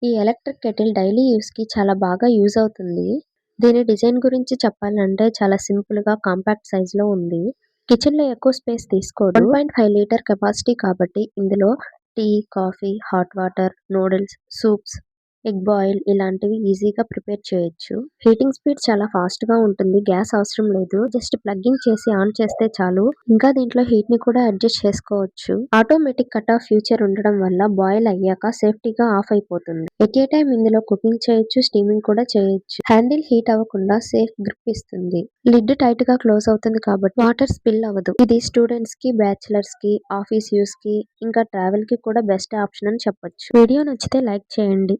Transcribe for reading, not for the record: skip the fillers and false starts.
ఈ electric kettle daily యూస్‌కి చాలా బాగా యూజ్ అవుతుంది. దీని డిజైన్ గురించి చెప్పాలంటే చాలా సింపుల్‌గా కాంపాక్ట్ సైజ్‌లో ఉంది. కిచెన్‌లో ఎక్కువ స్పేస్ తీసుకోదు. 1.5 లీటర్ కెపాసిటీ కాబట్టి ఇందులో tea, coffee, hot water, noodles, soups, egg boil ఇలాంటివి ఈజీగా ప్రిపేర్ చేయొచ్చు. హీటింగ్ స్పీడ్ చాలా ఫాస్ట్‌గా ఉంటుంది. గ్యాస్ అవసరం లేదు. జస్ట్ ప్లగ్గింగ్ చేసి ఆన్ చేస్తే చాలు. ఇంకా దీంట్లో హీట్‌ని కూడా అడ్జస్ట్ చేసుకోవచ్చు. ఆటోమేటిక్ కట్ ఆఫ్ ఫీచర్ ఉండడం వల్ల బాయిల్ అయ్యాక సేఫ్టీగా ఆఫ్ అయిపోతుంది. ఎట్ ఏ టైమ్ ఇందులో కుకింగ్ చేయొచ్చు, స్టీమింగ్ కూడా చేయొచ్చు. హ్యాండిల్ హీట్ అవ్వకుండా సేఫ్ గ్రిప్ ఇస్తుంది. లిడ్ టైట్ గా క్లోజ్ అవుతుంది కాబట్టి వాటర్ స్పిల్ అవ్వదు. ఇది స్టూడెంట్స్ కి, బ్యాచిలర్స్ కి, ఆఫీస్ యూస్ కి, ఇంకా ట్రావెల్ కి కూడా బెస్ట్ ఆప్షన్ అని చెప్పొచ్చు. వీడియో నచ్చితే లైక్ చేయండి.